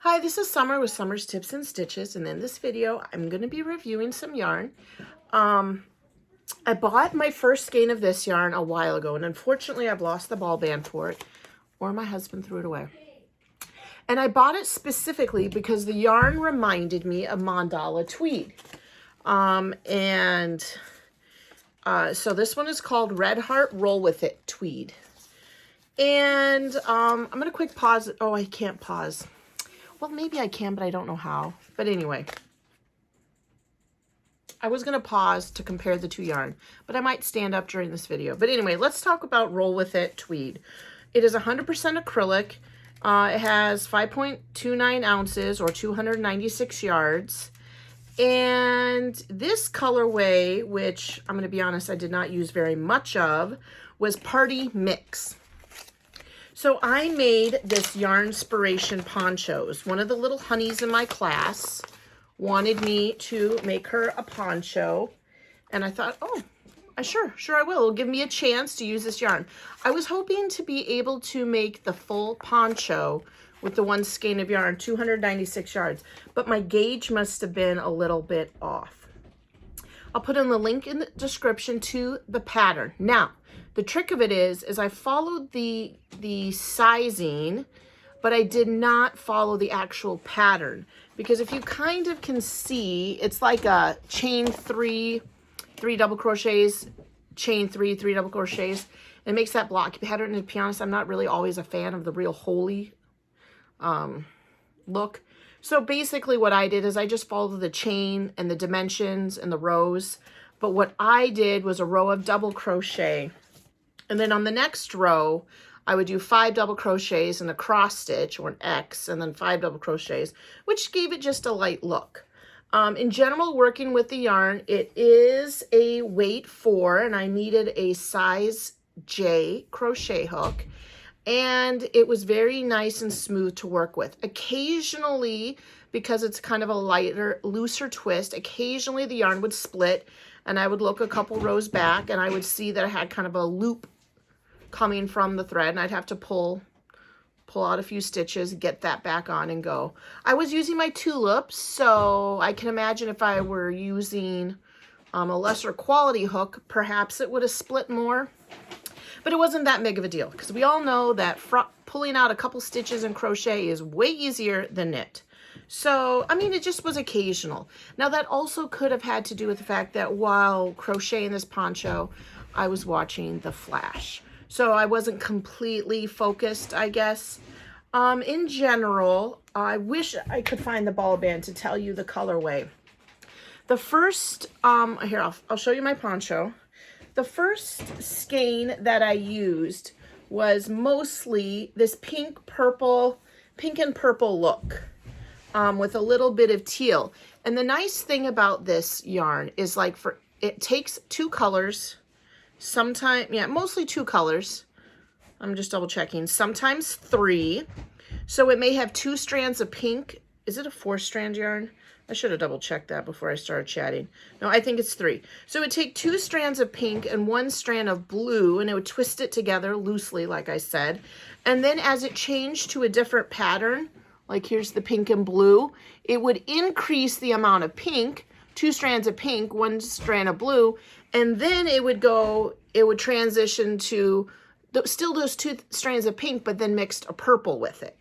Hi, this is Summer with Summer's Tips and Stitches, and in this video, I'm going to be reviewing some yarn. I bought my first skein of this yarn a while ago, and unfortunately, I've lost the ball band for it, or my husband threw it away. And I bought it specifically because the yarn reminded me of Mandala Tweed. So this one is called Red Heart Roll With It Tweed. And I'm going to quick pause. Oh, I can't pause. Well, maybe I can, but I don't know how. But anyway, I was going to pause to compare the two yarn, but I might stand up during this video. But anyway, let's talk about Roll With It Tweed. It is 100% acrylic. It has 5.29 ounces or 296 yards. And this colorway, which I'm going to be honest, I did not use very much of, was Party Mix. So I made this Yarnspiration ponchos. One of the little honeys in my class wanted me to make her a poncho. And I thought, oh, sure I will. It'll give me a chance to use this yarn. I was hoping to be able to make the full poncho with the one skein of yarn, 296 yards. But my gauge must have been a little bit off. I'll put in the link in the description to the pattern. Now, the trick of it is I followed the sizing, but I did not follow the actual pattern. Because if you kind of can see, it's like a chain three double crochets, chain three double crochets. It makes that block pattern. And to be honest, I'm not really always a fan of the real holy look. So basically what I did is I just followed the chain and the dimensions and the rows. But what I did was a row of double crochet. And then on the next row, I would do 5 double crochets and a cross stitch or an X, and then 5 double crochets, which gave it just a light look. In general, working with the yarn, it is a weight 4, and I needed a size J crochet hook. And it was very nice and smooth to work with. Occasionally, because it's kind of a lighter, looser twist, occasionally the yarn would split, and I would look a couple rows back, and I would see that I had kind of a loop coming from the thread, and I'd have to pull out a few stitches, get that back on and go. I was using my tulips, so I can imagine if I were using a lesser quality hook, perhaps it would have split more. But it wasn't that big of a deal, because we all know that pulling out a couple stitches in crochet is way easier than knit. So, I mean, it just was occasional. Now, that also could have had to do with the fact that while crocheting this poncho, I was watching The Flash. So I wasn't completely focused, I guess. In general, I wish I could find the ball band to tell you the colorway. The first, here, I'll show you my poncho. The first skein that I used was mostly this pink and purple look with a little bit of teal. And the nice thing about this yarn is it takes 2 colors, mostly 2 colors. I'm just double checking. Sometimes 3. So it may have 2 strands of pink. Is it a 4-strand yarn? I should have double checked that before I started chatting. No, I think it's 3. So it would take 2 strands of pink and 1 strand of blue, and it would twist it together loosely, like I said. And then as it changed to a different pattern, like here's the pink and blue, it would increase the amount of pink, 2 strands of pink, 1 strand of blue, and then it would transition to still those 2 strands of pink, but then mixed a purple with it.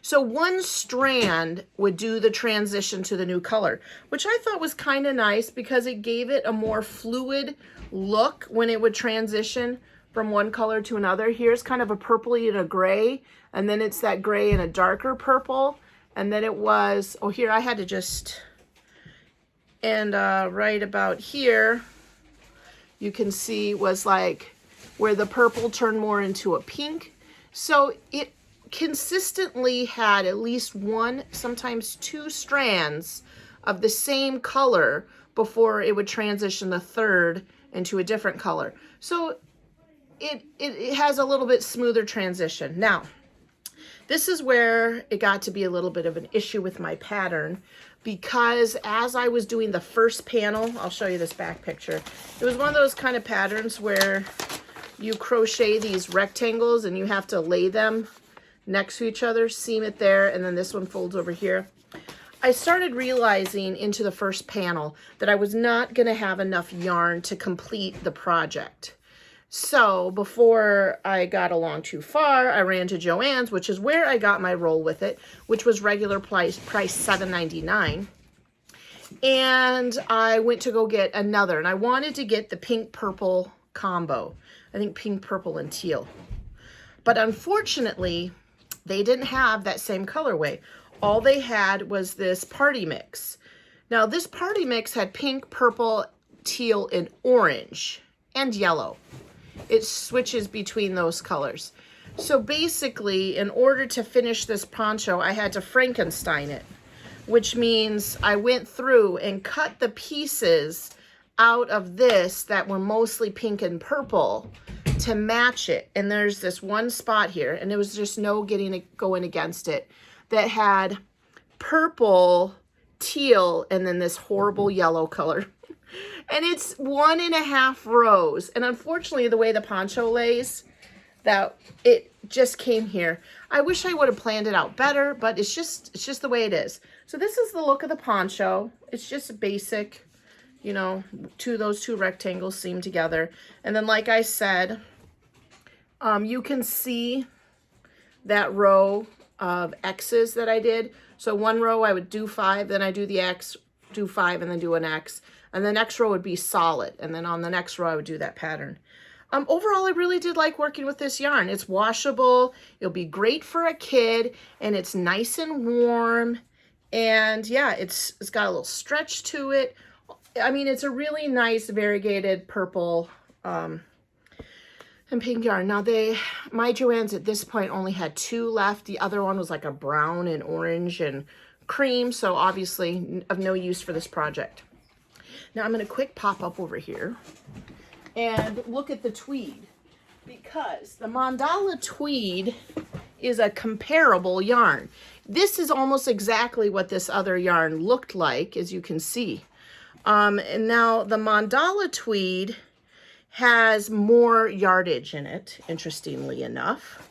So 1 strand would do the transition to the new color, which I thought was kind of nice because it gave it a more fluid look when it would transition from one color to another. Here's kind of a purpley and a gray, and then it's that gray and a darker purple, and then it was, oh, here I had to just, and right about here, you can see was like where the purple turned more into a pink. So it consistently had at least 1, sometimes 2 strands of the same color before it would transition the third into a different color. So it has a little bit smoother transition. Now, this is where it got to be a little bit of an issue with my pattern, because as I was doing the first panel, I'll show you this back picture. It was one of those kind of patterns where you crochet these rectangles and you have to lay them next to each other, seam it there, and then this one folds over here. I started realizing into the first panel that I was not going to have enough yarn to complete the project. So before I got along too far, I ran to Joann's, which is where I got my roll with it, which was regular price $7.99. And I went to go get another, and I wanted to get the pink purple combo. I think pink, purple, and teal. But unfortunately, they didn't have that same colorway. All they had was this party mix. Now this party mix had pink, purple, teal, and orange, and yellow. It switches between those colors. So basically, in order to finish this poncho, I had to Frankenstein it, which means I went through and cut the pieces out of this that were mostly pink and purple to match it. And there's this one spot here, and there was just no going against it, that had purple, teal, and then this horrible yellow color. And it's 1.5 rows. And unfortunately, the way the poncho lays, that it just came here. I wish I would have planned it out better, but it's just the way it is. So this is the look of the poncho. It's just basic, you know, those two rectangles seamed together. And then, like I said, you can see that row of X's that I did. So one row I would do 5, then I do the X, do 5, and then do an X. And the next row would be solid. And then on the next row, I would do that pattern. Overall, I really did like working with this yarn. It's washable. It'll be great for a kid. And it's nice and warm. And yeah, it's got a little stretch to it. I mean, it's a really nice variegated purple and pink yarn. Now my Joann's at this point only had 2 left. The other one was like a brown and orange and cream. So obviously of no use for this project. Now I'm going to quick pop up over here and look at the tweed, because the Mandala tweed is a comparable yarn. This is almost exactly what this other yarn looked like, as you can see. And now the Mandala tweed has more yardage in it, interestingly enough.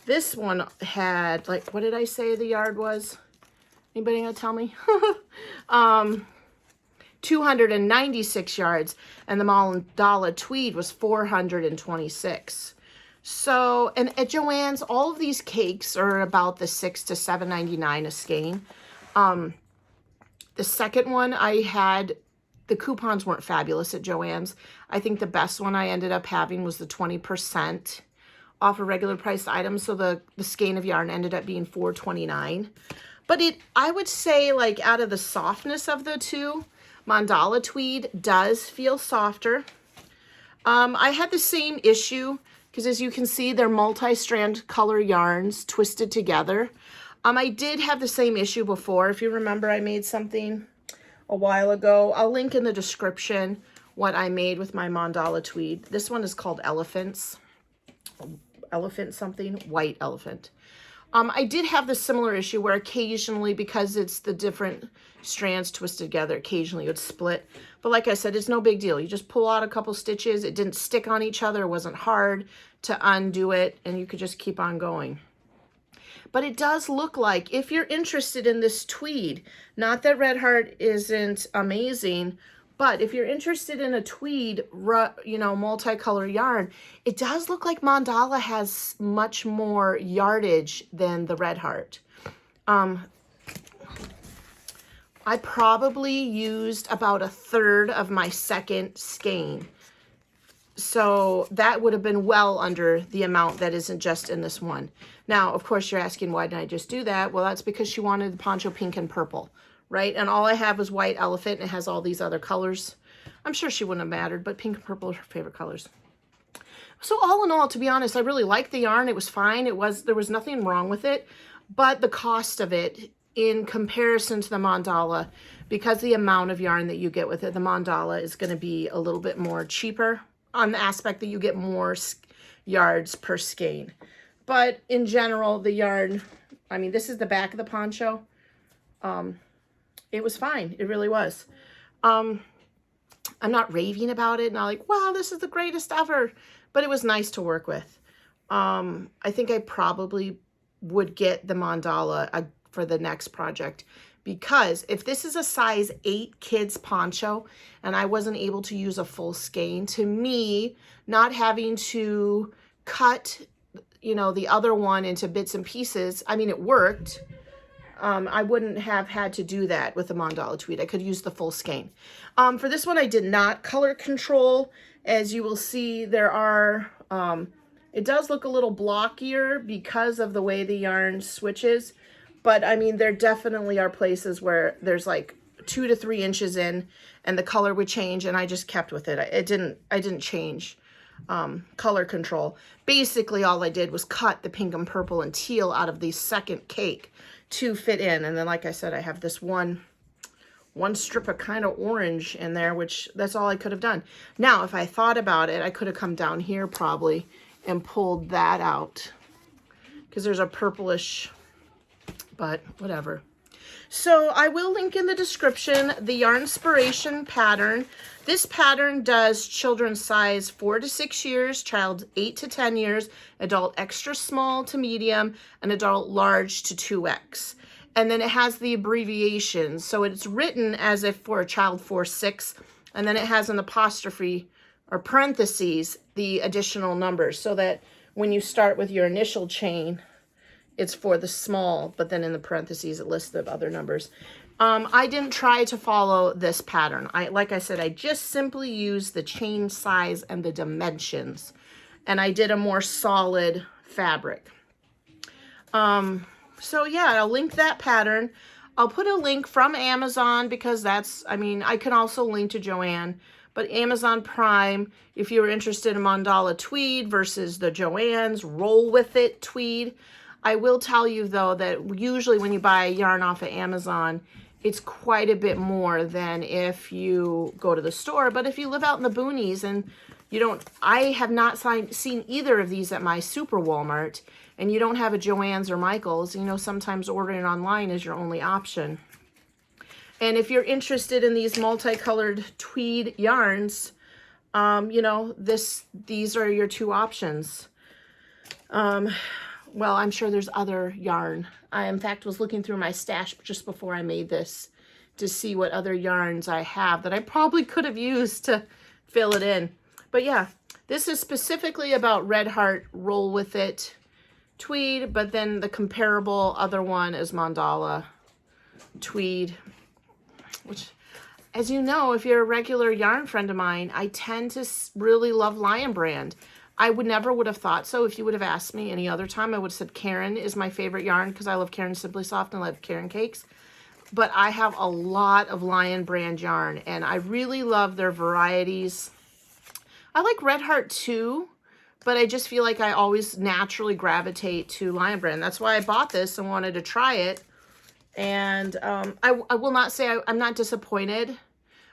This one had, like, what did I say the yard was? Anybody gonna tell me? 296 yards, and the Mandala tweed was 426. So, and at Joann's, all of these cakes are about the $6 to $7.99 a skein. The second one I had, the coupons weren't fabulous at Joann's. I think the best one I ended up having was the 20% off a regular priced item. So the skein of yarn ended up being $4.29. But I would say, like, out of the softness of the two, Mandala tweed does feel softer. I had the same issue, because as you can see, they're multi-strand color yarns twisted together. I did have the same issue before. If you remember, I made something a while ago. I'll link in the description what I made with my Mandala tweed. This one is called Elephants. Elephant something, white elephant. I did have the similar issue where occasionally, because it's the different strands twisted together, occasionally it would split. But like I said, it's no big deal. You just pull out a couple stitches. It didn't stick on each other. It wasn't hard to undo it, and you could just keep on going. But it does look like, if you're interested in this tweed, not that Red Heart isn't amazing, but if you're interested in a tweed, you know, multicolor yarn, it does look like Mandala has much more yardage than the Red Heart. I probably used about 1/3 of my second skein. So that would have been well under the amount that isn't just in this one. Now, of course, you're asking, why didn't I just do that? Well, that's because she wanted the poncho pink and purple, right? And all I have was white elephant, and it has all these other colors. I'm sure she wouldn't have mattered, but pink and purple are her favorite colors. So all in all, to be honest, I really liked the yarn. It was fine. There was nothing wrong with it, but the cost of it in comparison to the Mandala, because the amount of yarn that you get with it, the Mandala is going to be a little bit more cheaper on the aspect that you get more yards per skein. But in general, the yarn, I mean, this is the back of the poncho. It was fine. It really was. I'm not raving about it, not like, wow, this is the greatest ever, but it was nice to work with. I think I probably would get the mandala for the next project, because if this is a size 8 kids poncho and I wasn't able to use a full skein, to me, not having to cut, you know, the other one into bits and pieces, I mean, it worked. I wouldn't have had to do that with the mandala tweed. I could use the full skein. For this one, I did not color control. As you will see, there are, it does look a little blockier because of the way the yarn switches. But I mean, there definitely are places where there's like 2 to 3 inches in and the color would change, and I just kept with it. I didn't change color control. Basically, all I did was cut the pink and purple and teal out of the second cake to fit in. And then, like I said, I have this one strip of kind of orange in there, which that's all I could have done. Now, if I thought about it, I could have come down here probably and pulled that out, because there's a purplish, but whatever. So I will link in the description the Yarnspiration pattern. This pattern does children's size 4 to 6 years, child 8 to 10 years, adult extra small to medium, and adult large to 2X. And then it has the abbreviations. So it's written as if for a child 4-6, and then it has an apostrophe or parentheses, the additional numbers, so that when you start with your initial chain, it's for the small, but then in the parentheses, it lists the other numbers. I didn't try to follow this pattern. Like I said, I just simply used the chain size and the dimensions, and I did a more solid fabric. So yeah, I'll link that pattern. I'll put a link from Amazon, because that's, I mean, I can also link to Joann, but Amazon Prime, if you're interested in Mandala Tweed versus the Joann's Roll With It Tweed. I will tell you though that usually when you buy a yarn off of Amazon, it's quite a bit more than if you go to the store. But if you live out in the boonies and you don't, I have not seen either of these at my super Walmart, and you don't have a Joann's or Michael's, you know, sometimes ordering online is your only option. And if you're interested in these multicolored tweed yarns, you know, these are your 2 options. Well, I'm sure there's other yarn. I, in fact, was looking through my stash just before I made this to see what other yarns I have that I probably could have used to fill it in. But yeah, this is specifically about Red Heart Roll With It Tweed, but then the comparable other one is Mandala Tweed, which, as you know, if you're a regular yarn friend of mine, I tend to really love Lion Brand. I would have thought so. If you would have asked me any other time, I would have said Karen is my favorite yarn, because I love Karen Simply Soft and I love Karen Cakes. But I have a lot of Lion Brand yarn, and I really love their varieties. I like Red Heart too, but I just feel like I always naturally gravitate to Lion Brand. That's why I bought this and wanted to try it. And I will not say I'm not disappointed.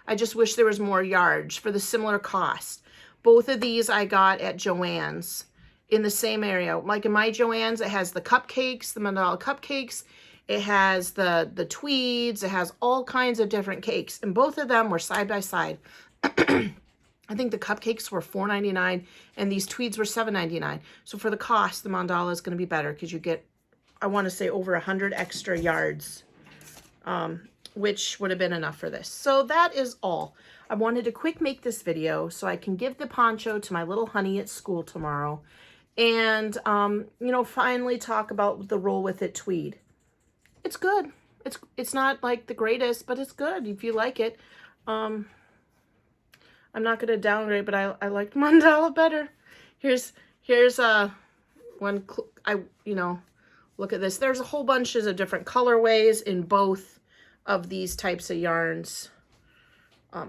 I just wish there was more yards for the similar cost. Both of these I got at Joann's in the same area. Like in my Joann's, it has the cupcakes, the Mandala cupcakes. It has the tweeds. It has all kinds of different cakes. And both of them were side by side. I think the cupcakes were $4.99 and these tweeds were $7.99. So for the cost, the Mandala is going to be better, because you get, I want to say, over 100 extra yards, which would have been enough for this. So that is all. I wanted to quick make this video so I can give the poncho to my little honey at school tomorrow, and you know, finally talk about the Roll With It Tweed. It's good. It's not like the greatest, but it's good if you like it. I'm not going to downgrade, but I liked Mandala better. Here's one, you know, look at this. There's a whole bunches of different colorways in both of these types of yarns.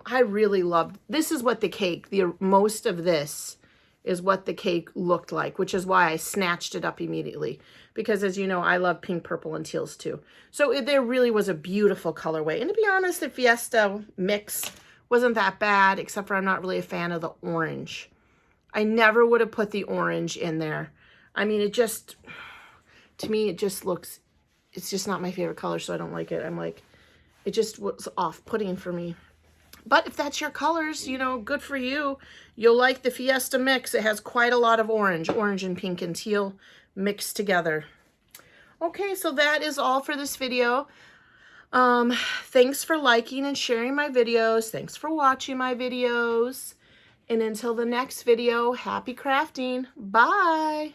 I really loved, this is what the cake, most of this is what the cake looked like, which is why I snatched it up immediately, because as you know, I love pink, purple, and teals too. So there really was a beautiful colorway. And to be honest, the Fiesta mix wasn't that bad, except for I'm not really a fan of the orange. I never would have put the orange in there. I mean, it just, to me, it just looks, it's just not my favorite color, so I don't like it. I'm like, it just was off-putting for me. But if that's your colors, you know, good for you. You'll like the Fiesta mix. It has quite a lot of orange and pink and teal mixed together. Okay, so that is all for this video. Thanks for liking and sharing my videos. Thanks for watching my videos. And until the next video, happy crafting. Bye.